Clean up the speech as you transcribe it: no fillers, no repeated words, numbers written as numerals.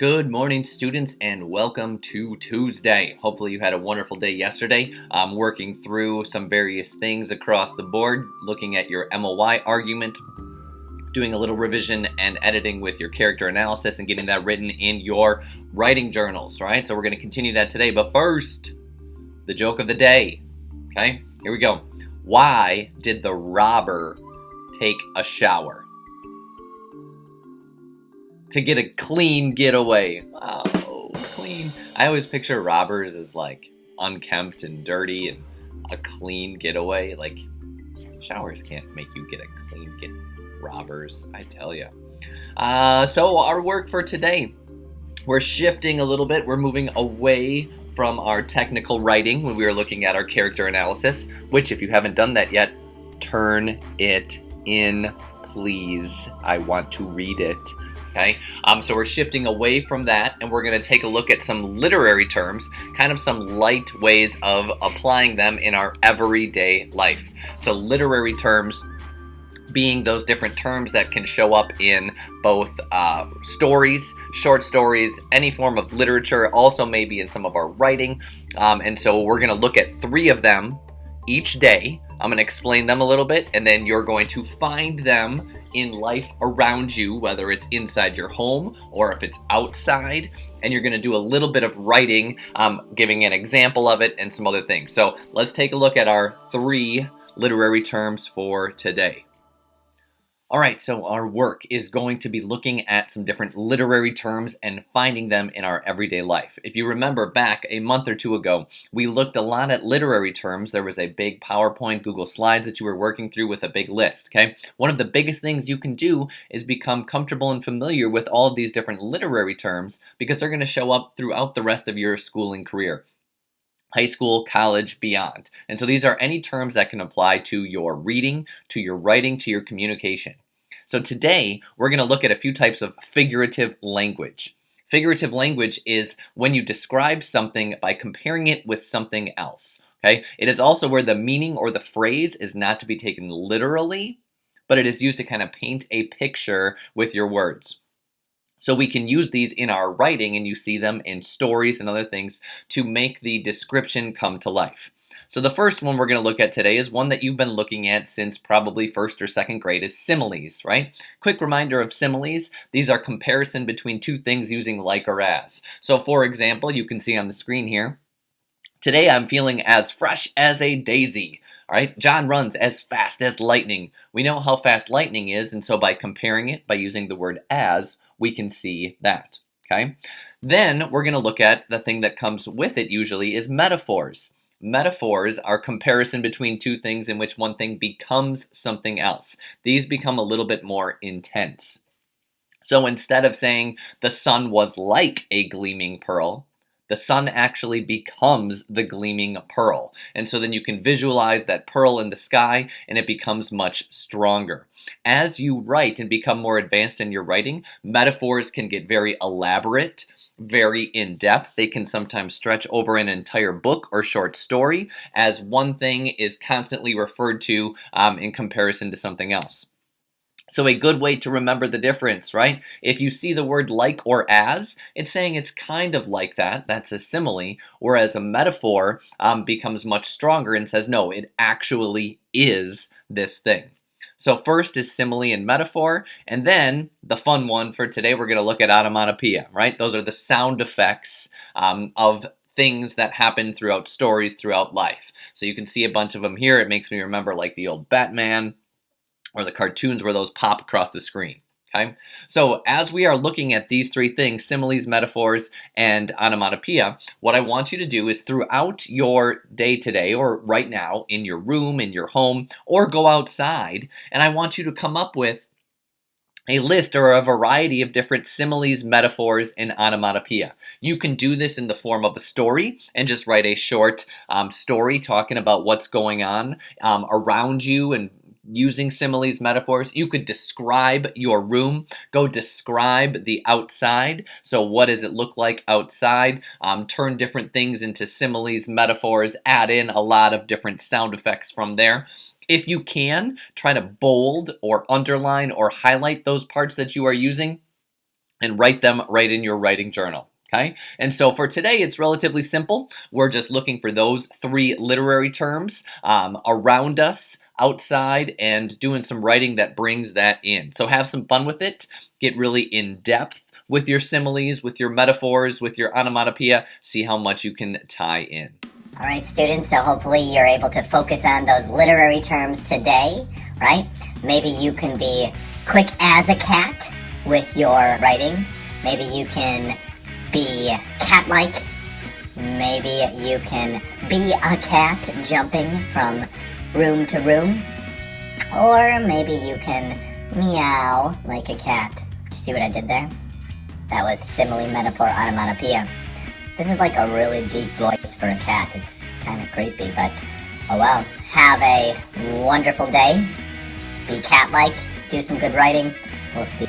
Good morning, students, and welcome to Tuesday. Hopefully you had a wonderful day yesterday. I'm working through some various things across the board, looking at your MOY argument, doing a little revision and editing with your character analysis and getting that written in your writing journals, right? So we're going to continue that today. But first, the joke of the day. Okay, here we go. Why did the robber take a shower? To get a clean getaway. Oh, clean. I always picture robbers as like unkempt and dirty, and a clean getaway. Like, showers can't make you get a clean get. Robbers, I tell you. So our work for today, we're shifting a little bit. We're moving away from our technical writing when we were looking at our character analysis, which if you haven't done that yet, turn it in, please. I want to read it. Okay, so we're shifting away from that, and we're going to take a look at some literary terms, kind of some light ways of applying them in our everyday life. So literary terms being those different terms that can show up in both stories, short stories, any form of literature, also maybe in some of our writing. And so we're going to look at 3 of them each day. I'm going to explain them a little bit, and then you're going to find them in life around you, whether it's inside your home or if it's outside, and you're going to do a little bit of writing, giving an example of it and some other things. So let's take a look at our 3 literary terms for today. All right, so our work is going to be looking at some different literary terms and finding them in our everyday life. If you remember back a month or 2 ago, we looked a lot at literary terms. There was a big PowerPoint, Google Slides that you were working through with a big list, okay? One of the biggest things you can do is become comfortable and familiar with all of these different literary terms because they're going to show up throughout the rest of your schooling career. High school, college, beyond. And so these are any terms that can apply to your reading, to your writing, to your communication. So today, we're going to look at a few types of figurative language. Figurative language is when you describe something by comparing it with something else. Okay? It is also where the meaning or the phrase is not to be taken literally, but it is used to kind of paint a picture with your words. So we can use these in our writing, and you see them in stories and other things to make the description come to life. So the first one we're going to look at today is one that you've been looking at since probably 1st or 2nd grade, is similes, right? Quick reminder of similes. These are comparison between 2 things using like or as. So for example, you can see on the screen here, today I'm feeling as fresh as a daisy. All right, John runs as fast as lightning. We know how fast lightning is, and so by comparing it, by using the word as, we can see that, okay? Then we're going to look at the thing that comes with it usually is metaphors. Metaphors are comparison between 2 things in which one thing becomes something else. These become a little bit more intense. So instead of saying the sun was like a gleaming pearl, the sun actually becomes the gleaming pearl. And so then you can visualize that pearl in the sky, and it becomes much stronger. As you write and become more advanced in your writing, metaphors can get very elaborate, very in-depth. They can sometimes stretch over an entire book or short story as one thing is constantly referred to in comparison to something else. So a good way to remember the difference, right? If you see the word like or as, it's saying it's kind of like that. That's a simile. Whereas a metaphor becomes much stronger and says, no, it actually is this thing. So first is simile and metaphor, and then the fun one for today, we're going to look at onomatopoeia, right? Those are the sound effects of things that happen throughout stories, throughout life. So you can see a bunch of them here. It makes me remember like the old Batman or the cartoons where those pop across the screen. Okay? So as we are looking at these 3 things, similes, metaphors, and onomatopoeia, what I want you to do is throughout your day today, or right now, in your room, in your home, or go outside, and I want you to come up with a list or a variety of different similes, metaphors, and onomatopoeia. You can do this in the form of a story and just write a short story talking about what's going on around you and using similes, metaphors. You could describe your room. Go describe the outside. So what does it look like outside? Turn different things into similes, metaphors. Add in a lot of different sound effects from there. If you can, try to bold or underline or highlight those parts that you are using. and write them right in your writing journal. Okay? And so for today, it's relatively simple. We're just looking for those 3 literary terms around us, outside, and doing some writing that brings that in. So have some fun with it. Get really in depth with your similes, with your metaphors, with your onomatopoeia. See how much you can tie in. All right, students, so hopefully you're able to focus on those literary terms today, right? Maybe you can be quick as a cat with your writing. Maybe you can be cat-like. Maybe you can be a cat jumping from room to room. Or maybe you can meow like a cat. Did you see what I did there? That was simile, metaphor, onomatopoeia. This is like a really deep voice for a cat. It's kind of creepy, but oh well. Have a wonderful day. Be cat-like. Do some good writing. We'll see.